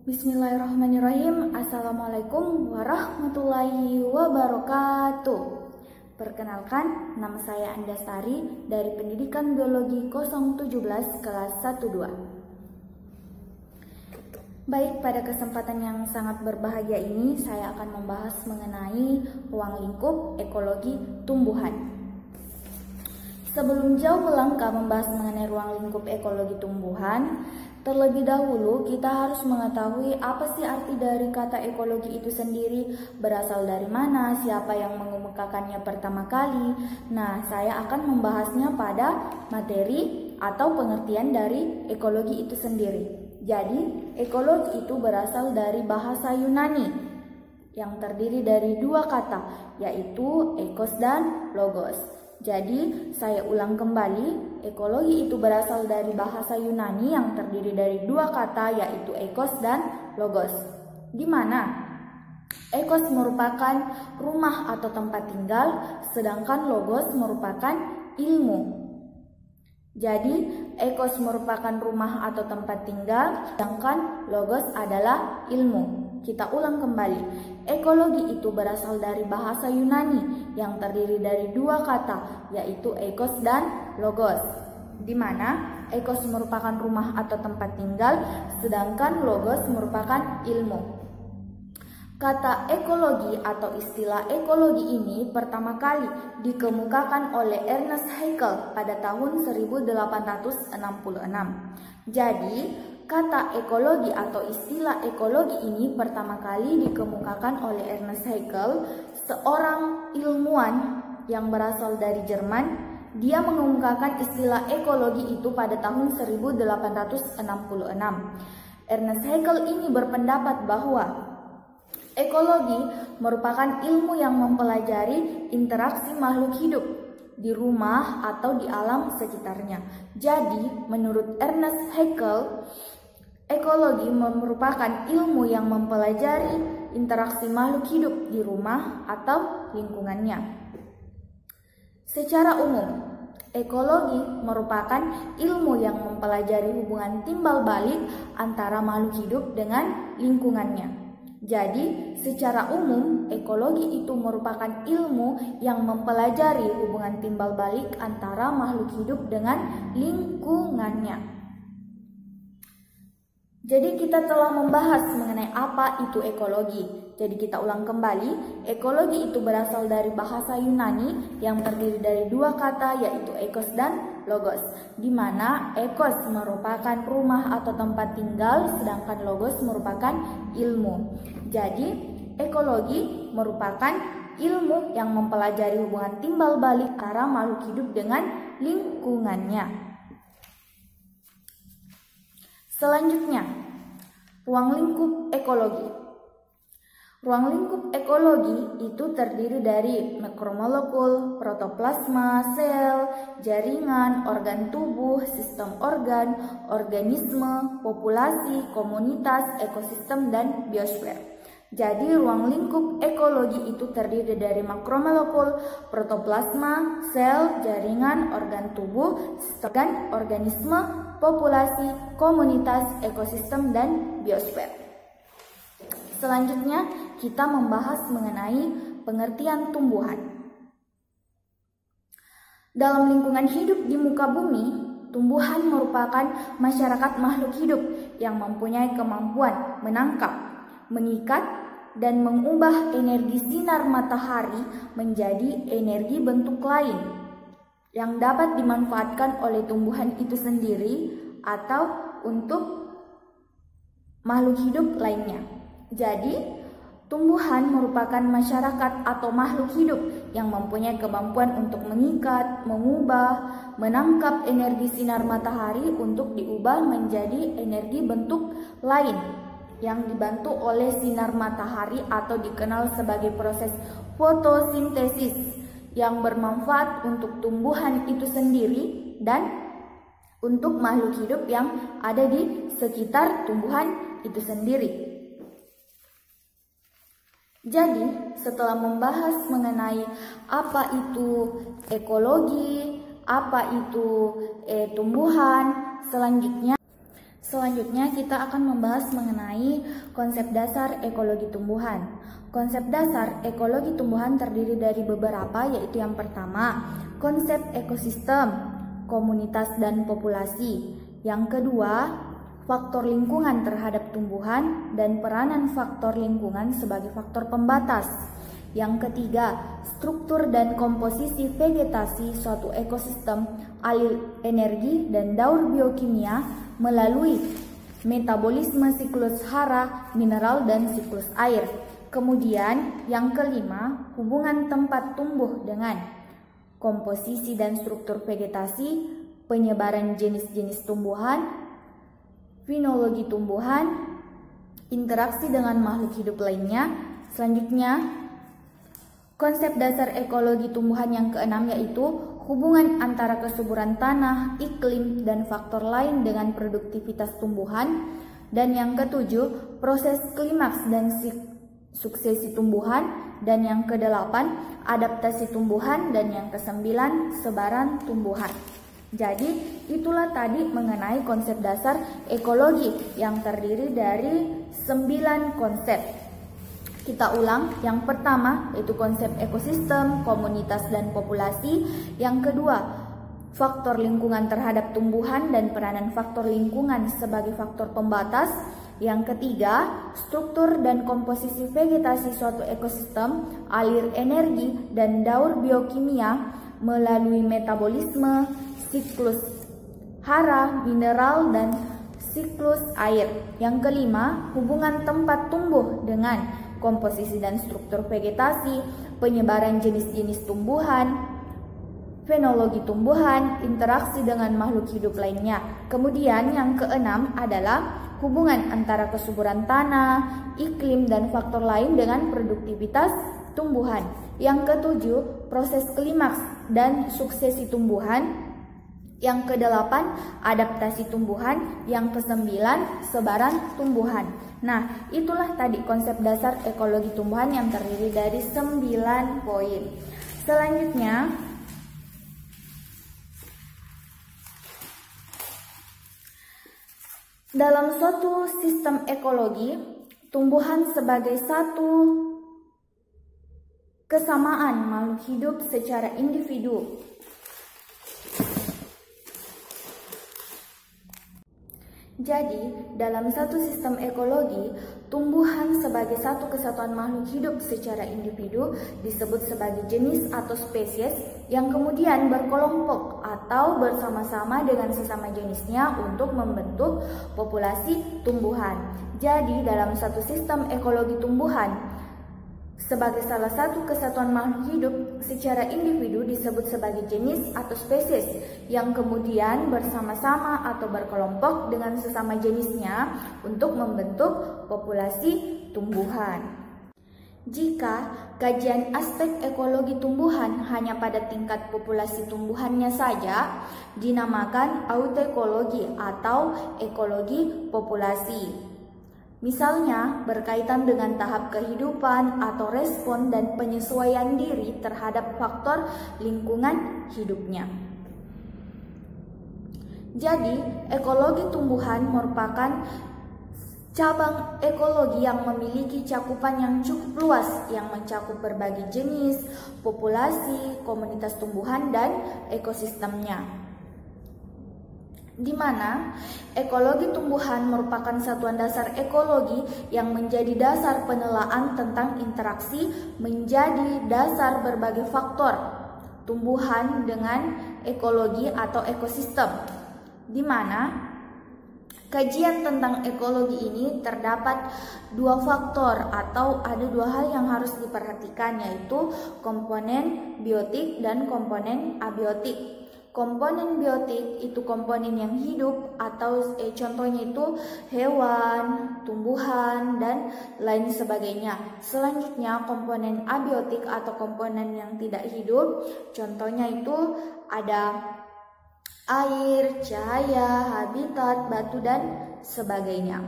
Bismillahirrahmanirrahim. Assalamualaikum warahmatullahi wabarakatuh. Perkenalkan, nama saya Andastari dari Pendidikan Biologi 017 kelas 12. Baik, pada kesempatan yang sangat berbahagia ini saya akan membahas mengenai ruang lingkup ekologi tumbuhan. Sebelum jauh melangkah membahas mengenai ruang lingkup ekologi tumbuhan, terlebih dahulu kita harus mengetahui apa sih arti dari kata ekologi itu sendiri, berasal dari mana, siapa yang mengemukakannya pertama kali. Nah, saya akan membahasnya pada materi atau pengertian dari ekologi itu sendiri. Jadi, ekologi itu berasal dari bahasa Yunani yang terdiri dari dua kata, yaitu ekos dan logos. Jadi, saya ulang kembali, ekologi itu berasal dari bahasa Yunani yang terdiri dari dua kata, yaitu ekos dan logos. Di mana ekos merupakan rumah atau tempat tinggal, sedangkan logos merupakan ilmu. Jadi, ekos merupakan rumah atau tempat tinggal, sedangkan logos adalah ilmu. Kita ulang kembali, ekologi itu berasal dari bahasa Yunani yang terdiri dari dua kata, yaitu ekos dan logos. Di mana ekos merupakan rumah atau tempat tinggal, sedangkan logos merupakan ilmu. Kata ekologi atau istilah ekologi ini pertama kali dikemukakan oleh Ernest Haeckel pada tahun 1866. Jadi, kata ekologi atau istilah ekologi ini pertama kali dikemukakan oleh Ernest Haeckel, seorang ilmuwan yang berasal dari Jerman. Dia mengemukakan istilah ekologi itu pada tahun 1866. Ernest Haeckel ini berpendapat bahwa ekologi merupakan ilmu yang mempelajari interaksi makhluk hidup di rumah atau di alam sekitarnya. Jadi, menurut Ernest Haeckel, ekologi merupakan ilmu yang mempelajari interaksi makhluk hidup di rumah atau lingkungannya. Secara umum, ekologi merupakan ilmu yang mempelajari hubungan timbal balik antara makhluk hidup dengan lingkungannya. Jadi, secara umum, ekologi itu merupakan ilmu yang mempelajari hubungan timbal balik antara makhluk hidup dengan lingkungannya. Jadi, kita telah membahas mengenai apa itu ekologi. Jadi, kita ulang kembali, ekologi itu berasal dari bahasa Yunani yang terdiri dari dua kata, yaitu ekos dan logos, di mana ekos merupakan rumah atau tempat tinggal, sedangkan logos merupakan ilmu. Jadi, ekologi merupakan ilmu yang mempelajari hubungan timbal balik antara makhluk hidup dengan lingkungannya. Selanjutnya, ruang lingkup ekologi. Ruang lingkup ekologi itu terdiri dari makromolekul, protoplasma, sel, jaringan, organ tubuh, sistem organ, organisme, populasi, komunitas, ekosistem, dan biosfer. Jadi, ruang lingkup ekologi itu terdiri dari makromolekul, protoplasma, sel, jaringan, organ tubuh, sistem, organisme, populasi, komunitas, ekosistem, dan biosfer. Selanjutnya, kita membahas mengenai pengertian tumbuhan. Dalam lingkungan hidup di muka bumi, tumbuhan merupakan masyarakat makhluk hidup yang mempunyai kemampuan menangkap, mengikat, dan mengubah energi sinar matahari menjadi energi bentuk lain yang dapat dimanfaatkan oleh tumbuhan itu sendiri atau untuk makhluk hidup lainnya. Jadi, tumbuhan merupakan masyarakat atau makhluk hidup yang mempunyai kemampuan untuk mengikat, mengubah, menangkap energi sinar matahari untuk diubah menjadi energi bentuk lain yang dibantu oleh sinar matahari atau dikenal sebagai proses fotosintesis yang bermanfaat untuk tumbuhan itu sendiri dan untuk makhluk hidup yang ada di sekitar tumbuhan itu sendiri. Jadi, setelah membahas mengenai apa itu ekologi, apa itu tumbuhan, Selanjutnya kita akan membahas mengenai konsep dasar ekologi tumbuhan. Konsep dasar ekologi tumbuhan terdiri dari beberapa, yaitu yang pertama, konsep ekosistem, komunitas dan populasi. Yang kedua, faktor lingkungan terhadap tumbuhan dan peranan faktor lingkungan sebagai faktor pembatas. Yang ketiga, struktur dan komposisi vegetasi suatu ekosistem, alur energi dan daur biokimia melalui metabolisme siklus hara, mineral, dan siklus air. Kemudian yang kelima, hubungan tempat tumbuh dengan komposisi dan struktur vegetasi, penyebaran jenis-jenis tumbuhan, fenologi tumbuhan, interaksi dengan makhluk hidup lainnya. Selanjutnya, konsep dasar ekologi tumbuhan yang keenam yaitu hubungan antara kesuburan tanah, iklim, dan faktor lain dengan produktivitas tumbuhan. Dan yang ketujuh, proses klimaks dan suksesi tumbuhan. Dan yang kedelapan, adaptasi tumbuhan. Dan yang kesembilan, sebaran tumbuhan. Jadi itulah tadi mengenai konsep dasar ekologi yang terdiri dari 9 konsep. Kita ulang, yang pertama yaitu konsep ekosistem, komunitas, dan populasi. Yang kedua, faktor lingkungan terhadap tumbuhan dan peranan faktor lingkungan sebagai faktor pembatas. Yang ketiga, struktur dan komposisi vegetasi suatu ekosistem, alir energi dan daur biokimia melalui metabolisme, siklus hara, mineral, dan siklus air. Yang kelima, hubungan tempat tumbuh dengan komposisi dan struktur vegetasi, penyebaran jenis-jenis tumbuhan, fenologi tumbuhan, interaksi dengan makhluk hidup lainnya. Kemudian yang keenam adalah hubungan antara kesuburan tanah, iklim, dan faktor lain dengan produktivitas tumbuhan. Yang ketujuh, proses klimaks dan suksesi tumbuhan. Yang kedelapan, adaptasi tumbuhan. Yang kesembilan, sebaran tumbuhan. Nah, itulah tadi konsep dasar ekologi tumbuhan yang terdiri dari 9 poin. Selanjutnya, dalam suatu sistem ekologi, tumbuhan sebagai satu kesamaan makhluk hidup secara individu. Jadi, dalam satu sistem ekologi, tumbuhan sebagai satu kesatuan makhluk hidup secara individu disebut sebagai jenis atau spesies yang kemudian berkelompok atau bersama-sama dengan sesama jenisnya untuk membentuk populasi tumbuhan. Jadi, dalam satu sistem ekologi tumbuhan, sebagai salah satu kesatuan makhluk hidup secara individu disebut sebagai jenis atau spesies yang kemudian bersama-sama atau berkelompok dengan sesama jenisnya untuk membentuk populasi tumbuhan. Jika kajian aspek ekologi tumbuhan hanya pada tingkat populasi tumbuhannya saja, dinamakan autoekologi atau ekologi populasi. Misalnya, berkaitan dengan tahap kehidupan atau respon dan penyesuaian diri terhadap faktor lingkungan hidupnya. Jadi, ekologi tumbuhan merupakan cabang ekologi yang memiliki cakupan yang cukup luas yang mencakup berbagai jenis, populasi, komunitas tumbuhan, dan ekosistemnya. Di mana ekologi tumbuhan merupakan satuan dasar ekologi yang menjadi dasar penelaahan tentang interaksi menjadi dasar berbagai faktor tumbuhan dengan ekologi atau ekosistem. Di mana kajian tentang ekologi ini terdapat 2 faktor atau ada 2 hal yang harus diperhatikan, yaitu komponen biotik dan komponen abiotik. Komponen biotik itu komponen yang hidup atau contohnya itu hewan, tumbuhan, dan lain sebagainya. Selanjutnya komponen abiotik atau komponen yang tidak hidup, contohnya itu ada air, cahaya, habitat, batu, dan sebagainya.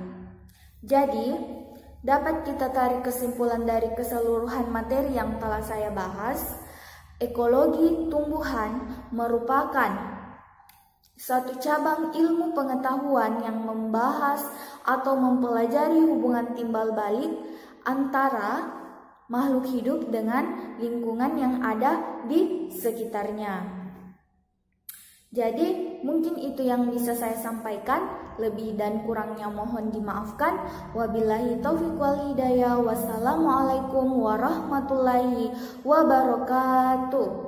Jadi, dapat kita tarik kesimpulan dari keseluruhan materi yang telah saya bahas. Ekologi tumbuhan merupakan suatu cabang ilmu pengetahuan yang membahas atau mempelajari hubungan timbal balik antara makhluk hidup dengan lingkungan yang ada di sekitarnya. Jadi mungkin itu yang bisa saya sampaikan. Lebih dan kurangnya mohon dimaafkan. Wabillahi taufiq wal hidayah. Wassalamualaikum warahmatullahi wabarakatuh.